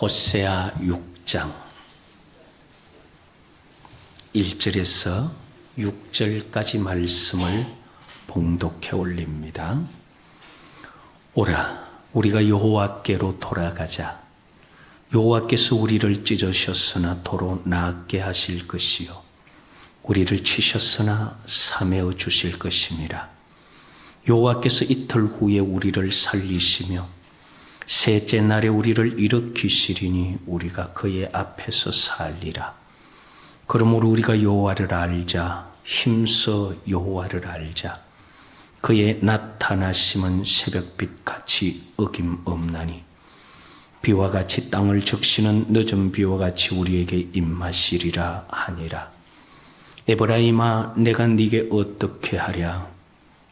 호세아 6장 1절에서 6절까지 말씀을 봉독해 올립니다. 오라, 우리가 여호와께로 돌아가자. 여호와께서 우리를 찢으셨으나 도로 나게 하실 것이요 우리를 치셨으나 사매어 주실 것이니라. 여호와께서 이틀 후에 우리를 살리시며 셋째 날에 우리를 일으키시리니 우리가 그의 앞에서 살리라. 그러므로 우리가 여호와를 알자. 힘써 여호와를 알자. 그의 나타나심은 새벽빛같이 어김없나니 비와 같이 땅을 적시는 늦은 비와 같이 우리에게 임하시리라 하니라. 에브라임아, 내가 네게 어떻게 하랴?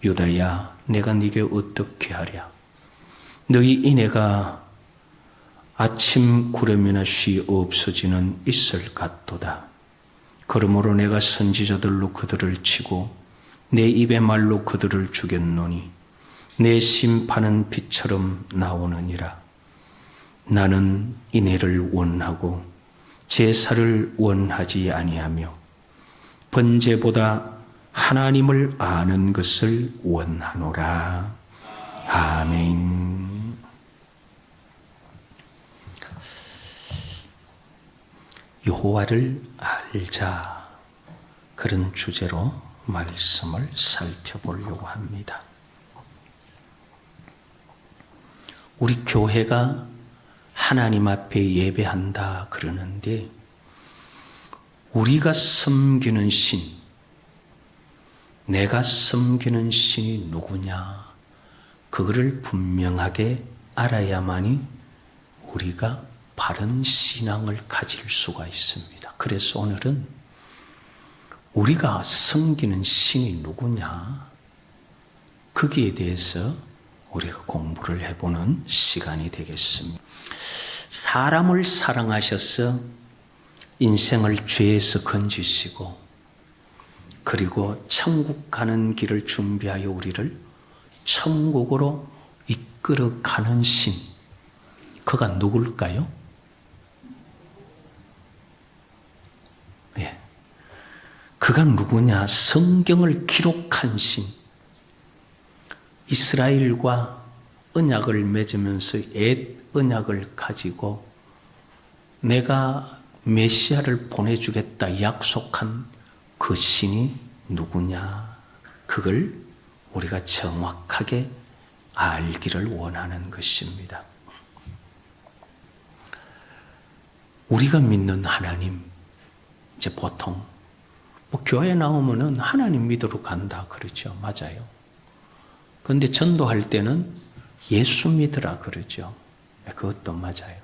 유다야, 내가 네게 어떻게 하랴? 너희 인애가 아침 구름이나 쉬 없어지는 이슬 같도다. 그러므로 내가 선지자들로 그들을 치고 내 입의 말로 그들을 죽였노니 내 심판은 빛처럼 나오느니라. 나는 인애를 원하고 제사를 원하지 아니하며 번제보다 하나님을 아는 것을 원하노라. 아멘. 여호와를 알자, 그런 주제로 말씀을 살펴보려고 합니다. 우리 교회가 하나님 앞에 예배한다 그러는데 우리가 섬기는 신, 내가 섬기는 신이 누구냐, 그거를 분명하게 알아야만이 우리가 바른 신앙을 가질 수가 있습니다. 그래서 오늘은 우리가 섬기는 신이 누구냐, 거기에 대해서 우리가 공부를 해보는 시간이 되겠습니다. 사람을 사랑하셔서 인생을 죄에서 건지시고 그리고 천국 가는 길을 준비하여 우리를 천국으로 이끌어가는 신, 그가 누굴까요? 예, 그가 누구냐? 성경을 기록한 신, 이스라엘과 언약을 맺으면서 옛 언약을 가지고 내가 메시아를 보내주겠다 약속한 그 신이 누구냐, 그걸 우리가 정확하게 알기를 원하는 것입니다. 우리가 믿는 하나님, 이제 보통 교회 나오면은 하나님 믿으러 간다 그러죠. 맞아요. 그런데 전도할 때는 예수 믿으라 그러죠. 그것도 맞아요.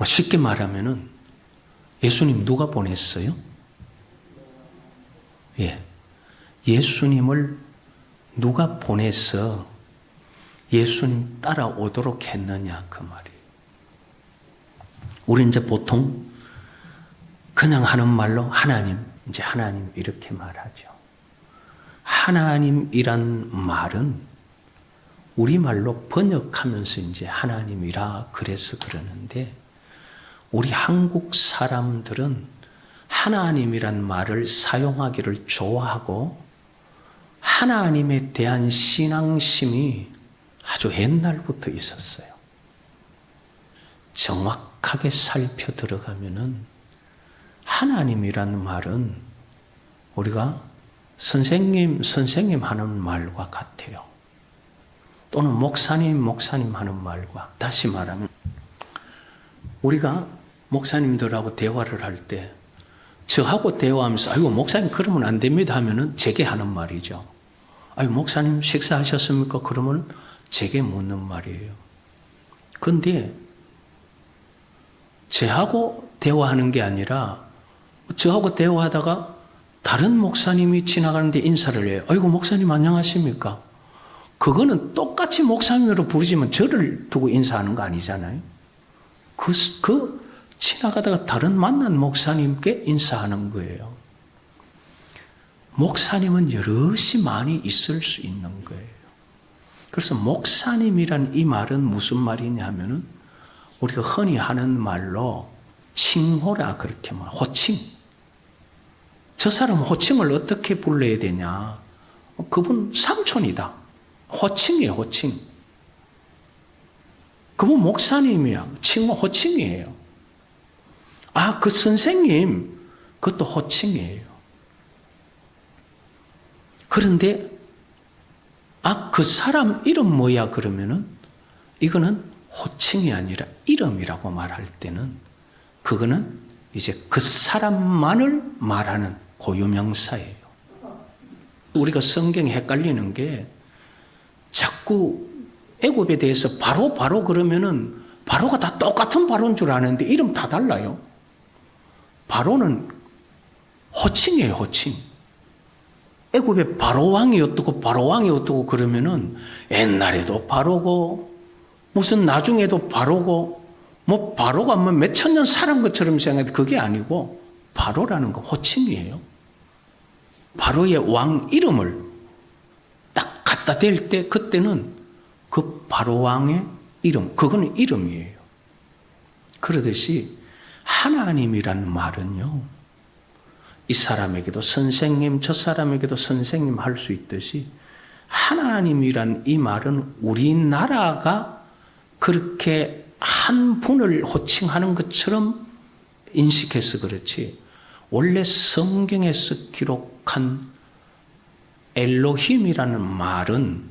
쉽게 말하면은 예수님 누가 보냈어요? 예, 예수님을 누가 보내서 예수님 따라오도록 했느냐, 그 말이에요. 우리 이제 보통 그냥 하는 말로 하나님, 이제 하나님 이렇게 말하죠. 하나님이란 말은 우리말로 번역하면서 이제 하나님이라 그래서 그러는데, 우리 한국 사람들은 하나님이란 말을 사용하기를 좋아하고 하나님에 대한 신앙심이 아주 옛날부터 있었어요. 정확하게 살펴 들어가면은 하나님이란 말은 우리가 선생님 하는 말과 같아요. 또는 목사님 하는 말과, 다시 말하면 우리가 목사님들하고 대화를 할 때 저하고 대화하면서 아이고 목사님 그러면 안 됩니다 하면은 제게 하는 말이죠. 아이고 목사님 식사하셨습니까? 그러면 제게 묻는 말이에요. 그런데 저하고 대화하는 게 아니라 저하고 대화하다가 다른 목사님이 지나가는데 인사를 해요. 아이고 목사님 안녕하십니까? 그거는 똑같이 목사님으로 부르지만 저를 두고 인사하는 거 아니잖아요. 그 지나가다가 다른 만난 목사님께 인사하는 거예요. 목사님은 여럿이 많이 있을 수 있는 거예요. 그래서 목사님이란 이 말은 무슨 말이냐 하면은 우리가 흔히 하는 말로 칭호라 그렇게 말, 호칭. 저 사람 호칭을 어떻게 불러야 되냐? 그분 삼촌이다. 호칭이에요, 호칭. 그분 목사님이야. 칭호 호칭이에요. 아, 그 선생님, 그것도 호칭이에요. 그런데, 아, 그 사람 이름 뭐야? 그러면은, 이거는 호칭이 아니라 이름이라고 말할 때는, 그거는 이제 그 사람만을 말하는 고유명사예요. 우리가 성경에 헷갈리는 게, 자꾸 애굽에 대해서 바로 그러면은 바로가 다 똑같은 바로인 줄 아는데 이름 다 달라요. 바로는 호칭이에요, 호칭. 애굽에 바로왕이 어떻고 그러면은 옛날에도 바로고 무슨 나중에도 바로고 뭐 바로가 뭐 몇천 년 살은 것처럼 생각해도 그게 아니고 바로라는 건 호칭이에요. 바로의 왕 이름을 딱 갖다 댈 때 그때는 그 바로왕의 이름, 그거는 이름이에요. 그러듯이 하나님이라는 말은요, 이 사람에게도 선생님, 저 사람에게도 선생님 할 수 있듯이 하나님이란 이 말은 우리나라가 그렇게 한 분을 호칭하는 것처럼 인식해서 그렇지, 원래 성경에서 기록한 엘로힘이라는 말은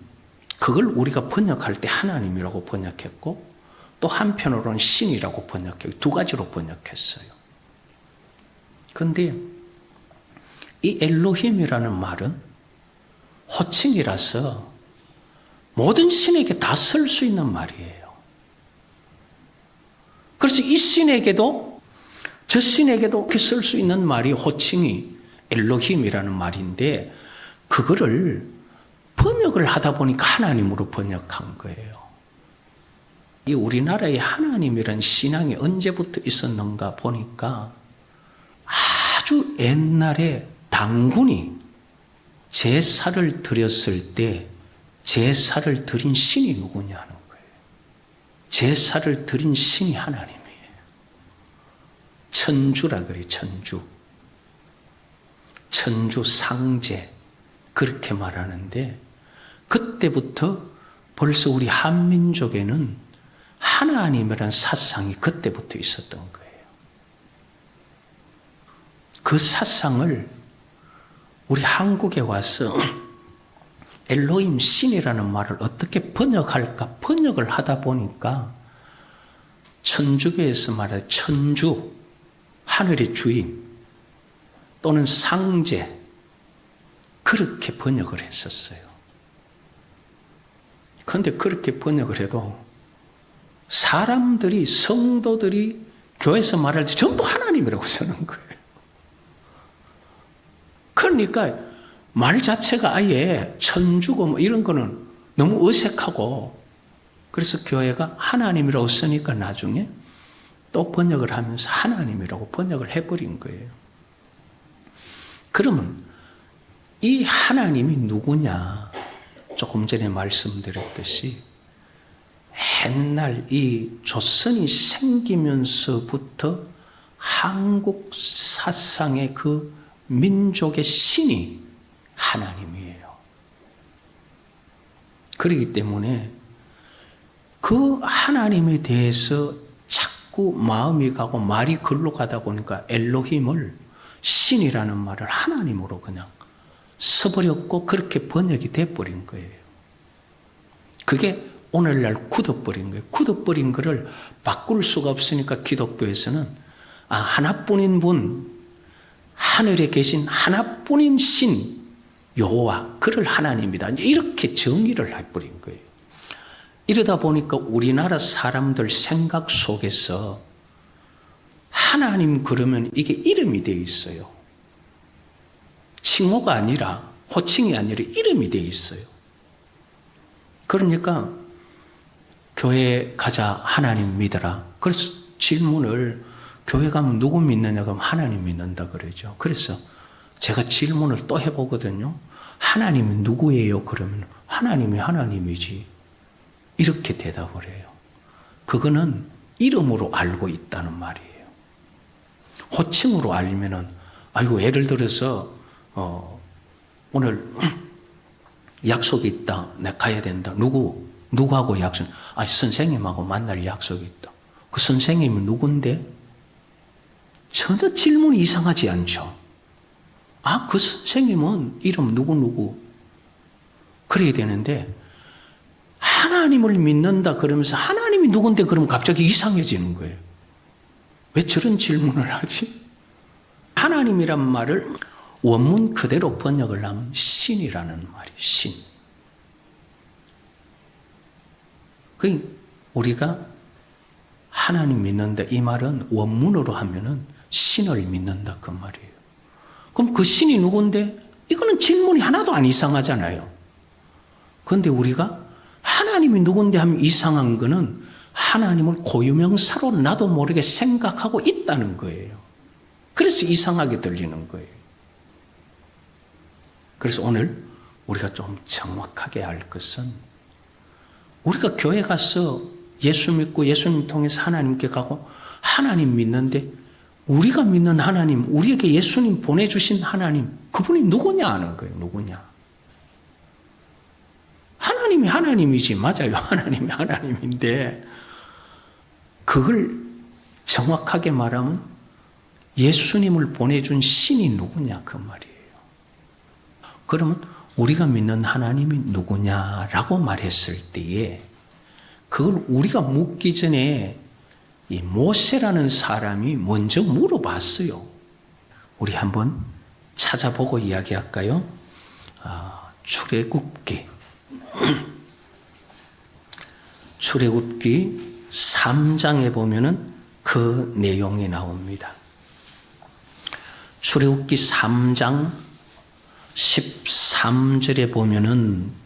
그걸 우리가 번역할 때 하나님이라고 번역했고 또 한편으로는 신이라고 번역했고 두 가지로 번역했어요. 그런데 이 엘로힘이라는 말은 호칭이라서 모든 신에게 다 쓸 수 있는 말이에요. 그래서 이 신에게도 저 신에게도 이렇게 쓸 수 있는 말이 호칭이 엘로힘이라는 말인데 그거를 번역을 하다 보니까 하나님으로 번역한 거예요. 이 우리나라에 하나님이라는 신앙이 언제부터 있었는가 보니까 아주 옛날에 당군이 제사를 드렸을 때 제사를 드린 신이 누구냐는 거예요. 제사를 드린 신이 하나님이에요. 천주라 그래요, 천주. 천주 상제. 그렇게 말하는데 그때부터 벌써 우리 한민족에는 하나님이라는 사상이 그때부터 있었던 거예요. 그 사상을 우리 한국에 와서 엘로힘 신이라는 말을 어떻게 번역할까 번역을 하다 보니까 천주교에서 말하는 천주, 하늘의 주인 또는 상제 그렇게 번역을 했었어요. 그런데 그렇게 번역을 해도 사람들이, 성도들이 교회에서 말할 때 전부 하나님이라고 쓰는 거예요. 그러니까 말 자체가 아예 천주고 뭐 이런 거는 너무 어색하고 그래서 교회가 하나님이라고 쓰니까 나중에 또 번역을 하면서 하나님이라고 번역을 해버린 거예요. 그러면 이 하나님이 누구냐? 조금 전에 말씀드렸듯이 옛날 이 조선이 생기면서부터 한국 사상의 그 민족의 신이 하나님이에요. 그렇기 때문에 그 하나님에 대해서 자꾸 마음이 가고 말이 글로 가다 보니까 엘로힘을 신이라는 말을 하나님으로 그냥 써버렸고 그렇게 번역이 돼버린 거예요. 그게 오늘날 굳어버린 거예요. 굳어버린 거를 바꿀 수가 없으니까 기독교에서는 하나뿐인 분, 하늘에 계신 하나뿐인 신 여호와, 그를 하나님이다. 이렇게 정의를 해버린 거예요. 이러다 보니까 우리나라 사람들 생각 속에서 하나님 그러면 이게 이름이 되어 있어요. 칭호가 아니라, 호칭이 아니라 이름이 되어 있어요. 그러니까 교회 가자, 하나님 믿어라. 그래서 질문을 교회 가면 누구 믿느냐 그러면 하나님 믿는다 그러죠. 그래서 제가 질문을 또 해보거든요. 하나님이 누구예요? 그러면 하나님이 하나님이지. 이렇게 대답을 해요. 그거는 이름으로 알고 있다는 말이에요. 호칭으로 알면은, 아이고, 예를 들어서, 오늘 약속이 있다. 내가 가야 된다. 누구하고 약속? 선생님하고 만날 약속이 있다. 그 선생님은 누군데? 전혀 질문이 이상하지 않죠. 그 선생님은 이름 누구. 그래야 되는데, 하나님을 믿는다 그러면서 하나님이 누군데 그러면 갑자기 이상해지는 거예요. 왜 저런 질문을 하지? 하나님이란 말을 원문 그대로 번역을 하면 신이라는 말이에요. 신. 우리가 하나님 믿는다 이 말은 원문으로 하면은 신을 믿는다 그 말이에요. 그럼 그 신이 누군데? 이거는 질문이 하나도 안 이상하잖아요. 그런데 우리가 하나님이 누군데 하면 이상한 거는 하나님을 고유명사로 나도 모르게 생각하고 있다는 거예요. 그래서 이상하게 들리는 거예요. 그래서 오늘 우리가 좀 정확하게 알 것은 우리가 교회 가서 예수 믿고 예수님 통해서 하나님께 가고 하나님 믿는데 우리가 믿는 하나님, 우리에게 예수님 보내주신 하나님, 그분이 누구냐 하는 거예요. 누구냐. 하나님이 하나님이지. 맞아요. 하나님이 하나님인데 그걸 정확하게 말하면 예수님을 보내준 신이 누구냐 그 말이에요. 그러면 우리가 믿는 하나님이 누구냐라고 말했을 때에 그걸 우리가 묻기 전에 이 모세라는 사람이 먼저 물어봤어요. 우리 한번 찾아보고 이야기할까요? 출애굽기 3장에 보면은 그 내용이 나옵니다. 출애굽기 3장 13절에 보면은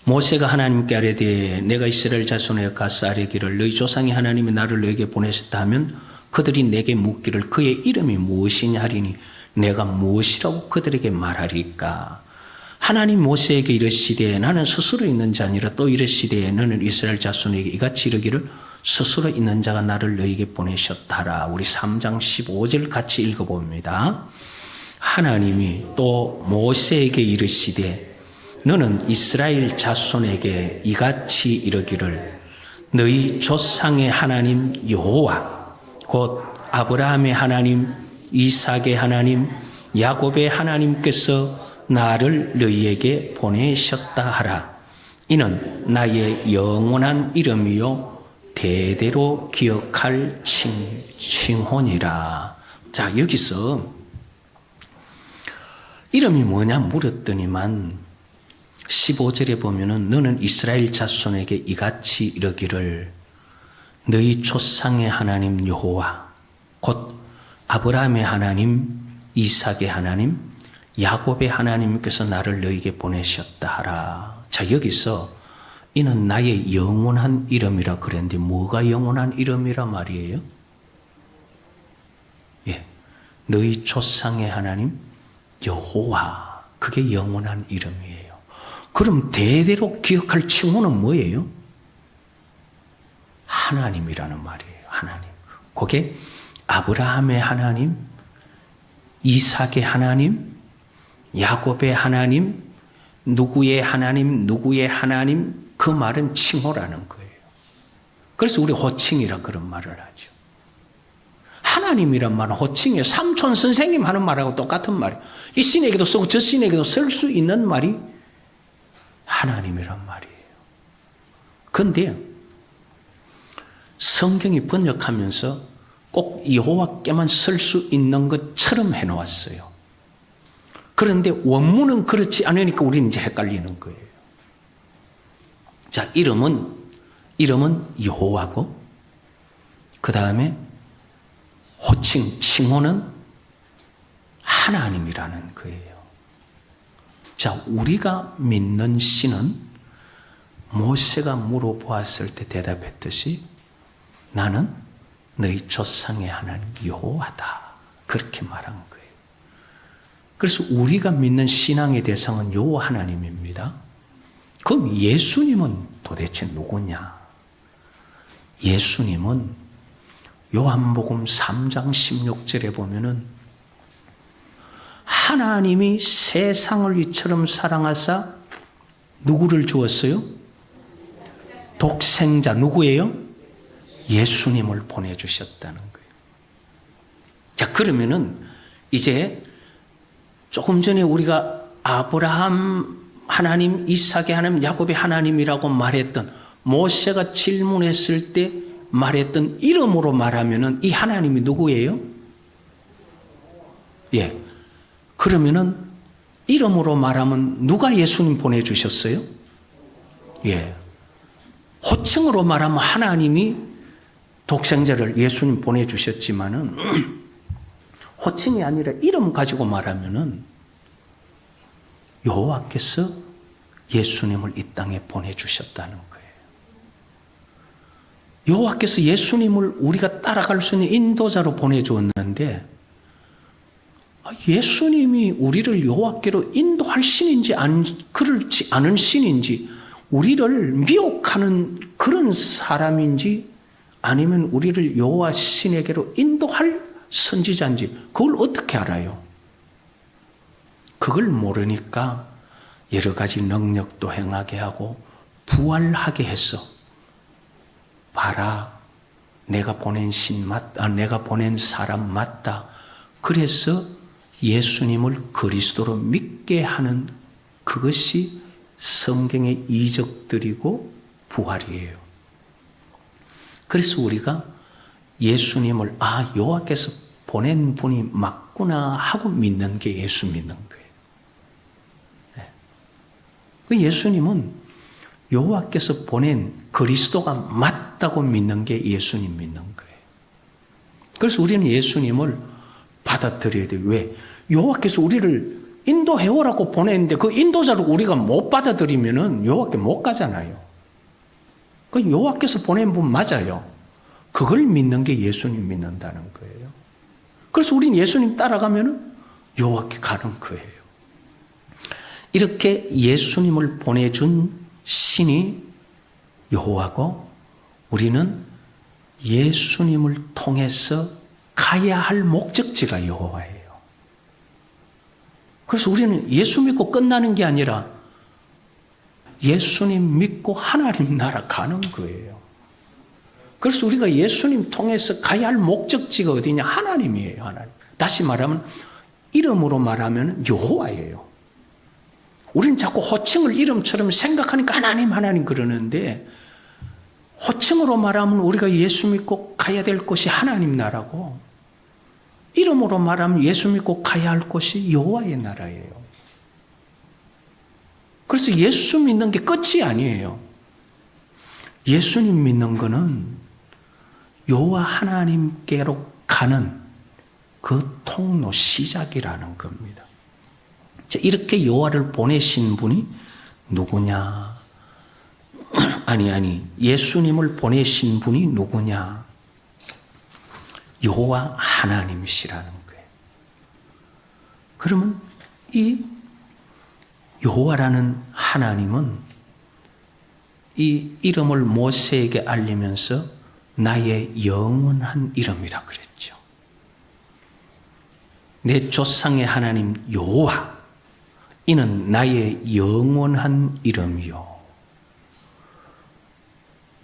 모세가 하나님께 아뢰되 내가 이스라엘 자손에게 가서 아뢰기를 너희 조상의 하나님이 나를 너에게 보내셨다 하면 그들이 내게 묻기를 그의 이름이 무엇이냐 하리니 내가 무엇이라고 그들에게 말하리까. 하나님 모세에게 이르시되 나는 스스로 있는 자 아니라 또 이르시되 너는 이스라엘 자손에게 이같이 이르기를 스스로 있는 자가 나를 너에게 보내셨다라. 우리 3장 15절 같이 읽어봅니다. 하나님이 또 모세에게 이르시되 너는 이스라엘 자손에게 이같이 이르기를 너희 조상의 하나님 여호와 곧 아브라함의 하나님 이삭의 하나님 야곱의 하나님께서 나를 너희에게 보내셨다 하라. 이는 나의 영원한 이름이요 대대로 기억할 칭호니라. 자, 여기서 이름이 뭐냐 물었더니만 15절에 보면은 너는 이스라엘 자손에게 이같이 이르기를 너희 조상의 하나님 여호와 곧 아브라함의 하나님 이삭의 하나님 야곱의 하나님께서 나를 너희에게 보내셨다 하라. 자, 여기서 이는 나의 영원한 이름이라 그랬는데 뭐가 영원한 이름이라 말이에요? 예, 너희 조상의 하나님 여호와, 그게 영원한 이름이에요. 그럼 대대로 기억할 칭호는 뭐예요? 하나님이라는 말이에요. 하나님. 그게 아브라함의 하나님, 이삭의 하나님, 야곱의 하나님, 누구의 하나님, 누구의 하나님, 그 말은 칭호라는 거예요. 그래서 우리 호칭이라 그런 말을 하죠. 하나님이란 말은 호칭이에요. 삼촌 선생님 하는 말하고 똑같은 말이에요. 이 신에게도 쓰고 저 신에게도 쓸 수 있는 말이 하나님이란 말이에요. 그런데 성경이 번역하면서 꼭 여호와께만 쓸 수 있는 것처럼 해놓았어요. 그런데 원문은 그렇지 않으니까 우리는 이제 헷갈리는 거예요. 자, 이름은 여호와고 그 다음에 호칭, 칭호는 하나님이라는 거예요. 자, 우리가 믿는 신은 모세가 물어보았을 때 대답했듯이 나는 너희 조상의 하나님 여호와다. 그렇게 말한 거예요. 그래서 우리가 믿는 신앙의 대상은 여호와 하나님입니다. 그럼 예수님은 도대체 누구냐? 예수님은 요한복음 3장 16절에 보면은 하나님이 세상을 이처럼 사랑하사 누구를 주었어요? 독생자 누구예요? 예수님을 보내주셨다는 거예요. 자, 그러면은 이제 조금 전에 우리가 아브라함 하나님, 이삭의 하나님, 야곱의 하나님이라고 말했던 모세가 질문했을 때 말했던 이름으로 말하면은 이 하나님이 누구예요? 예. 그러면은 이름으로 말하면 누가 예수님 보내주셨어요? 예. 호칭으로 말하면 하나님이 독생자를 예수님 보내주셨지만은 호칭이 아니라 이름 가지고 말하면은 여호와께서 예수님을 이 땅에 보내주셨다는 거예요. 여호와께서 예수님을 우리가 따라갈 수 있는 인도자로 보내주었는데 예수님이 우리를 여호와께로 인도할 신인지 그렇지 않은 신인지 우리를 미혹하는 그런 사람인지 아니면 우리를 여호와 신에게로 인도할 선지자인지 그걸 어떻게 알아요? 그걸 모르니까 여러 가지 능력도 행하게 하고 부활하게 했어. 봐라, 내가 보낸 내가 보낸 사람 맞다. 그래서 예수님을 그리스도로 믿게 하는 그것이 성경의 이적들이고 부활이에요. 그래서 우리가 예수님을 여호와께서 보낸 분이 맞구나 하고 믿는 게 예수 믿는 거예요. 네. 그 예수님은 여호와께서 보낸 그리스도가 맞다고 믿는 게 예수님 믿는 거예요. 그래서 우리는 예수님을 받아들여야 돼요. 왜? 여호와께서 우리를 인도해오라고 보냈는데 그 인도자를 우리가 못 받아들이면은 여호와께 못 가잖아요. 그 여호와께서 보낸 분 맞아요. 그걸 믿는 게 예수님 믿는다는 거예요. 그래서 우리는 예수님 따라가면은 여호와께 가는 거예요. 이렇게 예수님을 보내준 신이 여호와고 우리는 예수님을 통해서 가야 할 목적지가 여호와예요. 그래서 우리는 예수 믿고 끝나는 게 아니라 예수님 믿고 하나님 나라 가는 거예요. 그래서 우리가 예수님 통해서 가야 할 목적지가 어디냐? 하나님이에요. 하나님. 다시 말하면 이름으로 말하면 여호와예요. 우리는 자꾸 호칭을 이름처럼 생각하니까 하나님 그러는데 호칭으로 말하면 우리가 예수 믿고 가야 될 곳이 하나님 나라고 이름으로 말하면 예수 믿고 가야 할 곳이 여호와의 나라예요. 그래서 예수 믿는 게 끝이 아니에요. 예수님 믿는 거는 여호와 하나님께로 가는 그 통로 시작이라는 겁니다. 자, 이렇게 여호와를 보내신 분이 누구냐? 아니 예수님을 보내신 분이 누구냐? 여호와 하나님이시라는 거예요. 그러면 이 여호와라는 하나님은 이 이름을 모세에게 알리면서 나의 영원한 이름이라 그랬죠. 내 조상의 하나님 여호와 이는 나의 영원한 이름이요.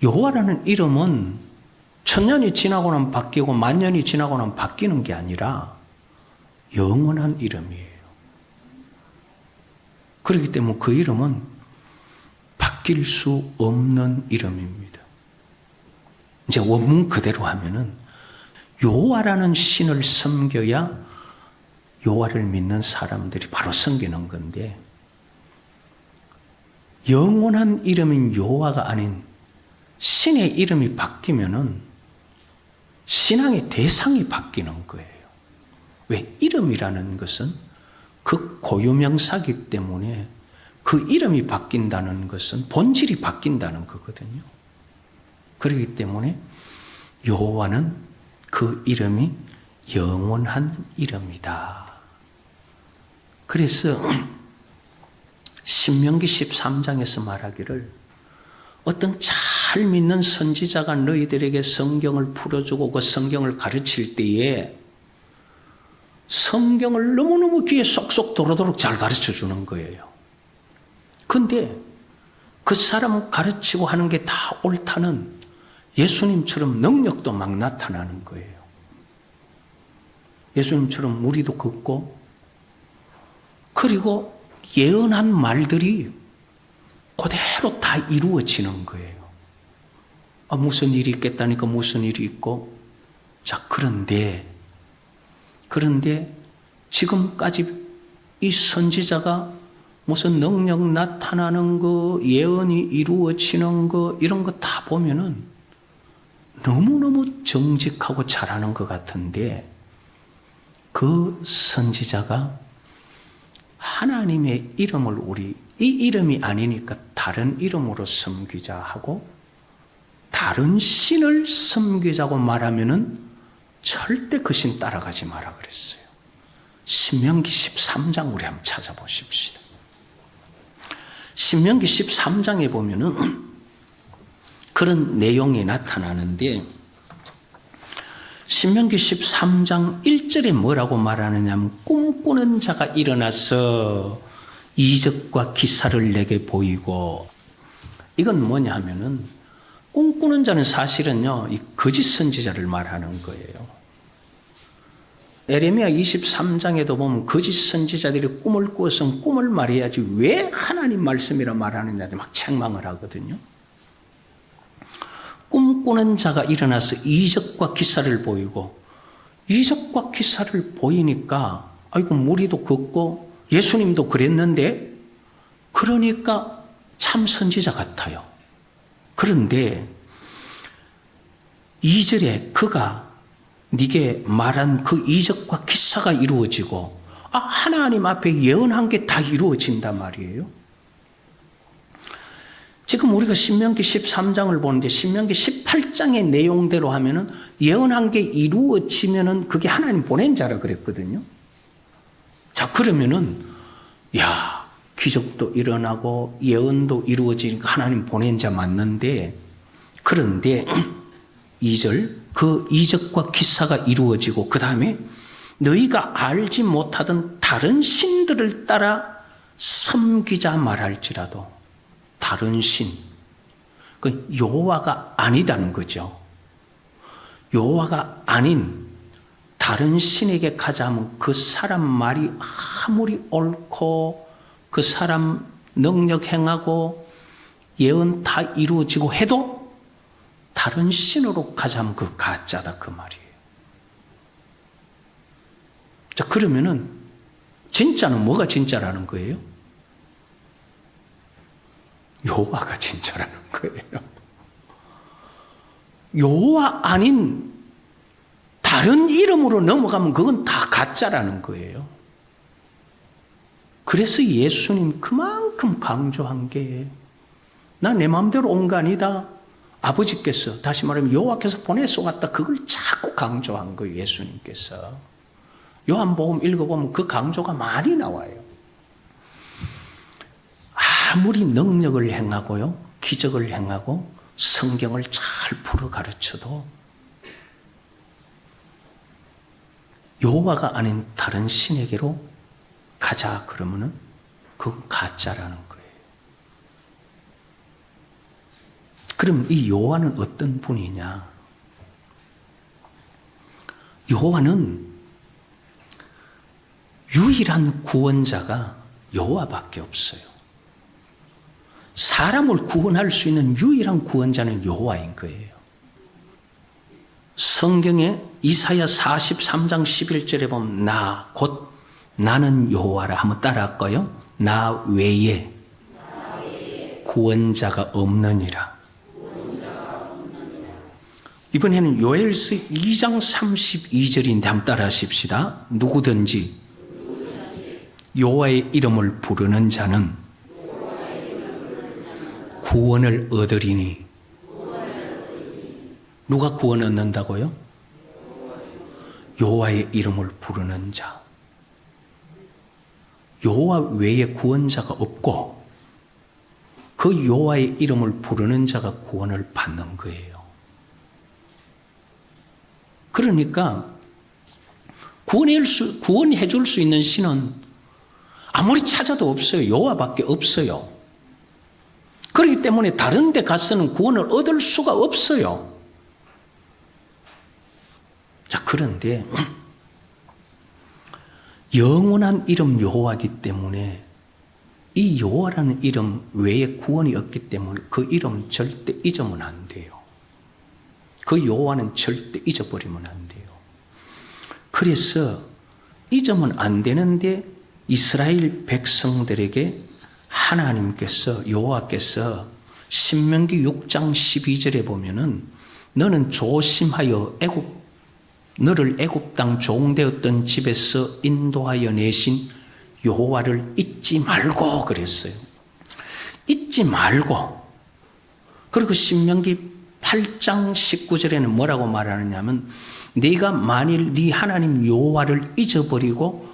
여호와라는 이름은 천년이 지나고 나면 바뀌고 만년이 지나고 나면 바뀌는 게 아니라 영원한 이름이에요. 그렇기 때문에 그 이름은 바뀔 수 없는 이름입니다. 이제 원문 그대로 하면은 여호와라는 신을 섬겨야 여호와를 믿는 사람들이 바로 섬기는 건데 영원한 이름인 여호와가 아닌 신의 이름이 바뀌면은 신앙의 대상이 바뀌는 거예요. 왜? 이름이라는 것은 그 고유명사이기 때문에 그 이름이 바뀐다는 것은 본질이 바뀐다는 거거든요. 그렇기 때문에 여호와는 그 이름이 영원한 이름이다. 그래서 신명기 13장에서 말하기를 어떤 잘 믿는 선지자가 너희들에게 성경을 풀어주고 그 성경을 가르칠 때에 성경을 너무너무 귀에 쏙쏙 들어오도록 잘 가르쳐 주는 거예요. 근데 그 사람 가르치고 하는 게 다 옳다는 예수님처럼 능력도 막 나타나는 거예요. 예수님처럼 무리도 걷고, 그리고 예언한 말들이 그대로 다 이루어지는 거예요. 무슨 일이 있겠다니까 무슨 일이 있고. 자, 그런데 지금까지 이 선지자가 무슨 능력 나타나는 거, 예언이 이루어지는 거, 이런 거 다 보면은 너무너무 정직하고 잘하는 것 같은데, 그 선지자가 하나님의 이름을 이 이름이 아니니까 다른 이름으로 섬기자 하고 다른 신을 섬기자고 말하면은 절대 그 신 따라가지 마라 그랬어요. 신명기 13장 우리 한번 찾아보십시다. 신명기 13장에 보면은 그런 내용이 나타나는데, 신명기 13장 1절에 뭐라고 말하느냐면, 꿈꾸는 자가 일어나서 이적과 기사를 내게 보이고, 이건 뭐냐 하면은 꿈꾸는 자는 사실은요, 이 거짓 선지자를 말하는 거예요. 에레미야 23장에도 보면 거짓 선지자들이 꿈을 꾸어서 꿈을 말해야지 왜 하나님 말씀이라 말하느냐 막 책망을 하거든요. 꿈꾸는 자가 일어나서 이적과 기사를 보이고, 이적과 기사를 보이니까 아이고 무리도 걷고 예수님도 그랬는데, 그러니까 참 선지자 같아요. 그런데 2절에 그가 네게 말한 그 이적과 기사가 이루어지고, 하나님 앞에 예언한 게 다 이루어진단 말이에요. 지금 우리가 신명기 13장을 보는데 신명기 18장의 내용대로 하면은 예언한 게 이루어지면은 그게 하나님 보낸 자라 그랬거든요. 자, 그러면은 기적도 일어나고 예언도 이루어지니까 하나님 보낸 자 맞는데, 그런데 2절 그 이적과 기사가 이루어지고 그 다음에 너희가 알지 못하던 다른 신들을 따라 섬기자 말할지라도, 다른 신, 그 여호와가 아니다는 거죠. 여호와가 아닌 다른 신에게 가자 하면 그 사람 말이 아무리 옳고 그 사람 능력 행하고 예언 다 이루어지고 해도 다른 신으로 가자 하면 그 가짜다 그 말이에요. 자, 그러면은 진짜는 뭐가 진짜라는 거예요? 여호와가 진짜라는 거예요. 여호와 아닌 다른 이름으로 넘어가면 그건 다 가짜라는 거예요. 그래서 예수님 그만큼 강조한 게, 나 내 마음대로 온 거 아니다. 아버지께서, 다시 말하면 여호와께서 보내서 왔다. 그걸 자꾸 강조한 거예요, 예수님께서. 요한복음 읽어보면 그 강조가 많이 나와요. 아무리 능력을 행하고요, 기적을 행하고 성경을 잘 풀어 가르쳐도 여호와가 아닌 다른 신에게로 가자 그러면은 그건 가짜라는 거예요. 그럼 이 여호와는 어떤 분이냐? 여호와는 유일한 구원자가 여호와밖에 없어요. 사람을 구원할 수 있는 유일한 구원자는 여호와인 거예요. 성경에 이사야 43장 11절에 보면 곧 나는 여호와라 한번 따라할까요? 나 외에 구원자가 없느니라. 이번에는 요엘서 2장 32절인데 한번 따라하십시다. 누구든지 여호와의 이름을 부르는 자는 구원을 얻으리니. 누가 구원 얻는다고요? 여호와의 이름을 부르는 자. 여호와 외에 구원자가 없고 그 그 여호와의 이름을 부르는 자가 구원을 받는 거예요. 그러니까 구원해 줄 수 있는 신은 아무리 찾아도 없어요. 여호와밖에 없어요. 그렇기 때문에 다른 데 가서는 구원을 얻을 수가 없어요. 자, 그런데 영원한 이름 여호와이기 때문에 이 여호와라는 이름 외에 구원이 없기 때문에 그 이름 절대 잊으면 안 돼요. 그 여호와는 절대 잊어버리면 안 돼요. 그래서 잊으면 안 되는데 이스라엘 백성들에게 하나님께서 여호와께서 신명기 6장 12절에 보면은 너는 조심하여 너를 애굽 땅 종되었던 집에서 인도하여 내신 여호와를 잊지 말고 그랬어요. 잊지 말고. 그리고 신명기 8장 19절에는 뭐라고 말하느냐면 네가 만일 네 하나님 여호와를 잊어버리고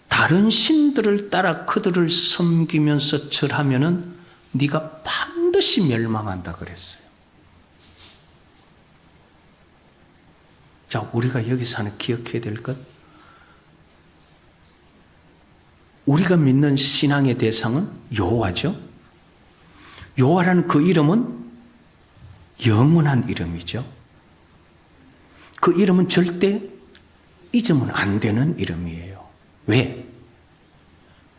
다른 신들을 따라 그들을 섬기면서 절하면은 네가 반드시 멸망한다 그랬어요. 자, 우리가 여기서 하나 기억해야 될 것, 우리가 믿는 신앙의 대상은 여호와죠. 여호와라는 그 이름은 영원한 이름이죠. 그 이름은 절대 잊으면 안 되는 이름이에요. 왜?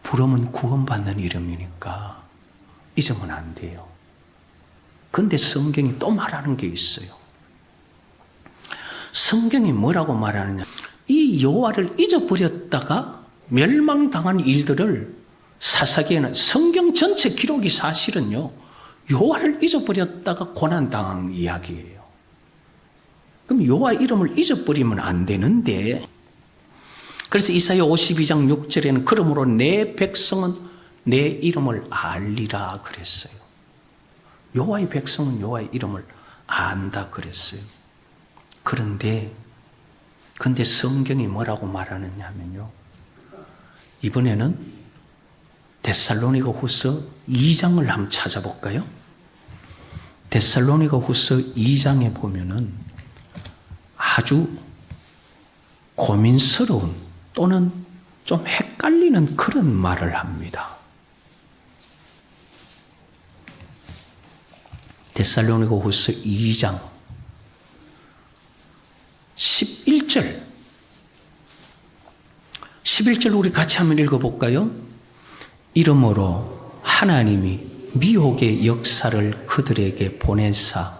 부르면 구원받는 이름이니까 잊으면 안 돼요. 그런데 성경이 또 말하는 게 있어요. 성경이 뭐라고 말하느냐, 이 여호와를 잊어버렸다가 멸망당한 일들을 사사기에는, 성경 전체 기록이 사실은요 여호와를 잊어버렸다가 고난당한 이야기예요. 그럼 여호와 이름을 잊어버리면 안 되는데, 그래서 이사야 52장 6절에는 그러므로 내 백성은 내 이름을 알리라 그랬어요. 여호와의 백성은 여호와의 이름을 안다 그랬어요. 그런데 성경이 뭐라고 말하느냐 하면요, 이번에는 데살로니가 후서 2장을 한번 찾아볼까요? 데살로니가 후서 2장에 보면은 아주 고민스러운 또는 좀 헷갈리는 그런 말을 합니다. 데살로니가 후서 2장 11절 우리 같이 한번 읽어볼까요? 이러므로 하나님이 미혹의 역사를 그들에게 보내사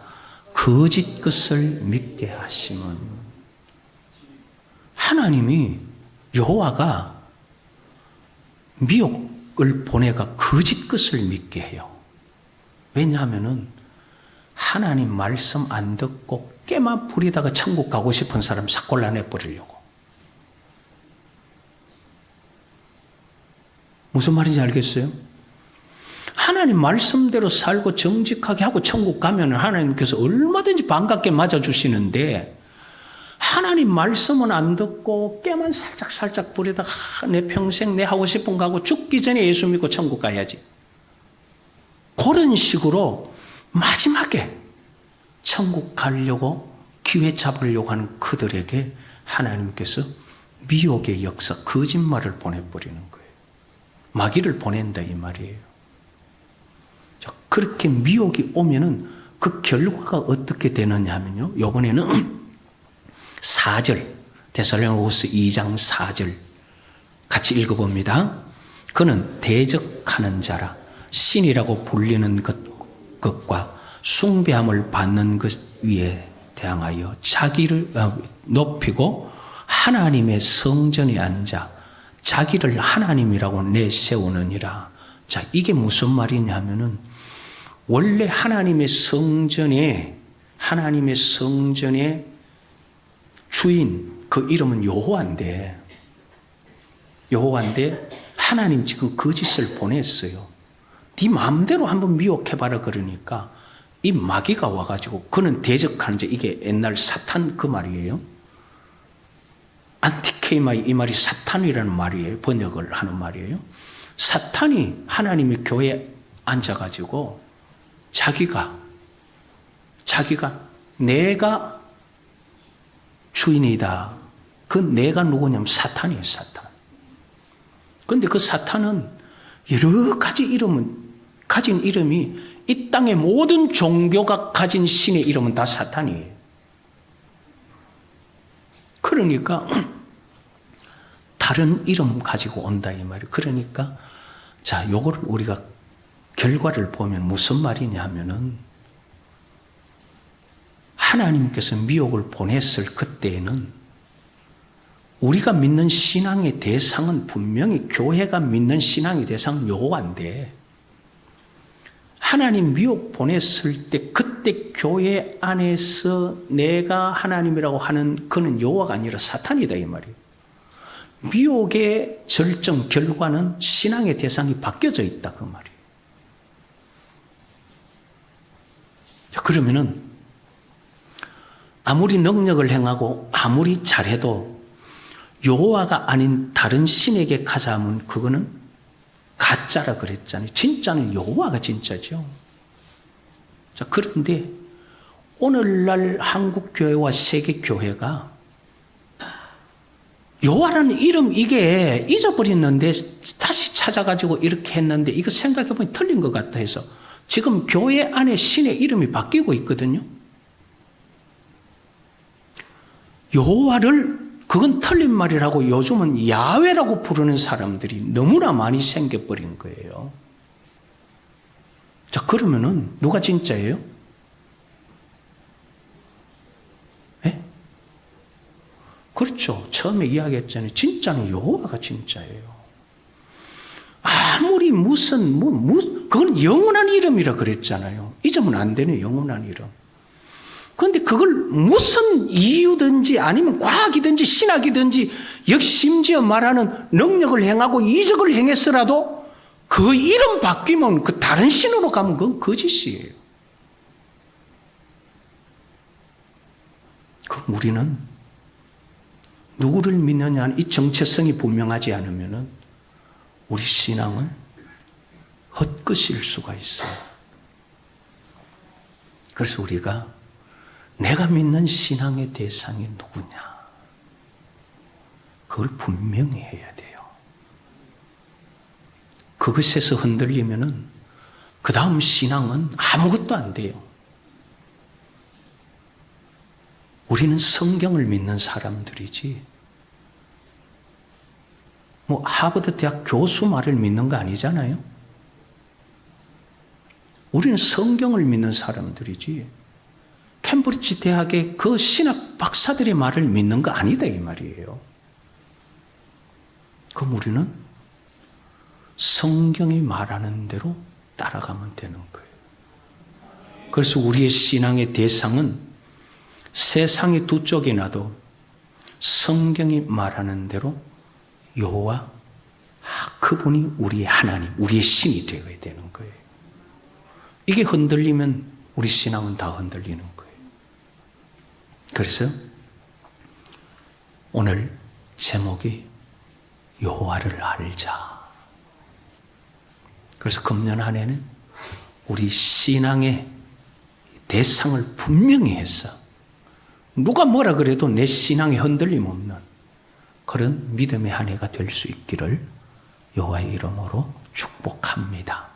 거짓 것을 믿게 하심은, 하나님이 여호와가 미혹을 보내가 거짓 것을 믿게 해요. 왜냐하면은 하나님 말씀 안 듣고 깨만 부리다가 천국 가고 싶은 사람 싹 골라내버리려고. 무슨 말인지 알겠어요? 하나님 말씀대로 살고 정직하게 하고 천국 가면 하나님께서 얼마든지 반갑게 맞아주시는데, 하나님 말씀은 안 듣고 깨만 살짝 부리다가 내 평생 내 하고 싶은 거 하고 죽기 전에 예수 믿고 천국 가야지, 그런 식으로 마지막에 천국 가려고 기회 잡으려고 하는 그들에게 하나님께서 미혹의 역사, 거짓말을 보내버리는 거예요. 마귀를 보낸다 이 말이에요. 그렇게 미혹이 오면은 그 결과가 어떻게 되느냐 하면요, 이번에는 4절, 데살로니가후서 2장 4절 같이 읽어봅니다. 그는 대적하는 자라 신이라고 불리는 것과 숭배함을 받는 것 위에 대항하여 자기를 높이고 하나님의 성전에 앉아 자기를 하나님이라고 내세우느니라. 자, 이게 무슨 말이냐 하면은, 원래 하나님의 성전의 주인, 그 이름은 여호와인데 하나님 지금 거짓을 보냈어요. 네 마음대로 한번 미혹해봐라 그러니까 이 마귀가 와가지고, 그는 대적하는 자, 이게 옛날 사탄 그 말이에요. 안티케이마이, 이 말이 사탄이라는 말이에요. 번역을 하는 말이에요. 사탄이 하나님의 교회에 앉아가지고 자기가 내가 주인이다. 그 내가 누구냐면 사탄이에요, 사탄. 그런데 그 사탄은 여러 가지 가진 이름이 이 땅의 모든 종교가 가진 신의 이름은 다 사탄이에요. 그러니까 다른 이름 가지고 온다 이 말이에요. 그러니까 자, 요거를 우리가 결과를 보면 무슨 말이냐 하면은 하나님께서 미혹을 보냈을 그때에는 우리가 믿는 신앙의 대상은 분명히 교회가 믿는 신앙의 대상은 여호와인데 하나님 미혹 보냈을 때 그때 교회 안에서 내가 하나님이라고 하는 그는 여호와가 아니라 사탄이다 이 말이에요. 미혹의 절정 결과는 신앙의 대상이 바뀌어져 있다 그 말이에요. 그러면은 아무리 능력을 행하고 아무리 잘해도 여호와가 아닌 다른 신에게 가자 하면 그거는 가짜라 그랬잖아요. 진짜는 여호와가 진짜죠. 자, 그런데 오늘날 한국 교회와 세계 교회가 여호와라는 이름 이게 잊어버렸는데 다시 찾아가지고 이렇게 했는데 이거 생각해보니 틀린 것 같아 해서 지금 교회 안에 신의 이름이 바뀌고 있거든요. 여호와를 그건 틀린 말이라고 요즘은 야훼라고 부르는 사람들이 너무나 많이 생겨버린 거예요. 자, 그러면은 누가 진짜예요? 네? 그렇죠. 처음에 이야기했잖아요. 진짜는 여호와가 진짜예요. 아무리 그건 영원한 이름이라 그랬잖아요. 잊으면 안 되는 영원한 이름. 그런데 그걸 무슨 이유든지 아니면 과학이든지 신학이든지 심지어 말하는 능력을 행하고 이적을 행했으라도 그 이름 바뀌면 그 다른 신으로 가면 그건 거짓이에요. 그럼 우리는 누구를 믿느냐 이 정체성이 분명하지 않으면 우리 신앙은 헛것일 수가 있어요. 그래서 우리가 내가 믿는 신앙의 대상이 누구냐? 그걸 분명히 해야 돼요. 그것에서 흔들리면은 그 다음 신앙은 아무것도 안 돼요. 우리는 성경을 믿는 사람들이지 하버드 대학 교수 말을 믿는 거 아니잖아요. 우리는 성경을 믿는 사람들이지 캠브리지 대학의 그 신학 박사들의 말을 믿는 거 아니다 이 말이에요. 그럼 우리는 성경이 말하는 대로 따라가면 되는 거예요. 그래서 우리의 신앙의 대상은 세상의 두 쪽이 나도 성경이 말하는 대로 여호와 그분이 우리의 하나님, 우리의 신이 되어야 되는 거예요. 이게 흔들리면 우리 신앙은 다 흔들리는 거예요. 그래서 오늘 제목이 여호와를 알자. 그래서 금년 한 해는 우리 신앙의 대상을 분명히 해서 누가 뭐라 그래도 내 신앙에 흔들림 없는 그런 믿음의 한 해가 될 수 있기를 여호와의 이름으로 축복합니다.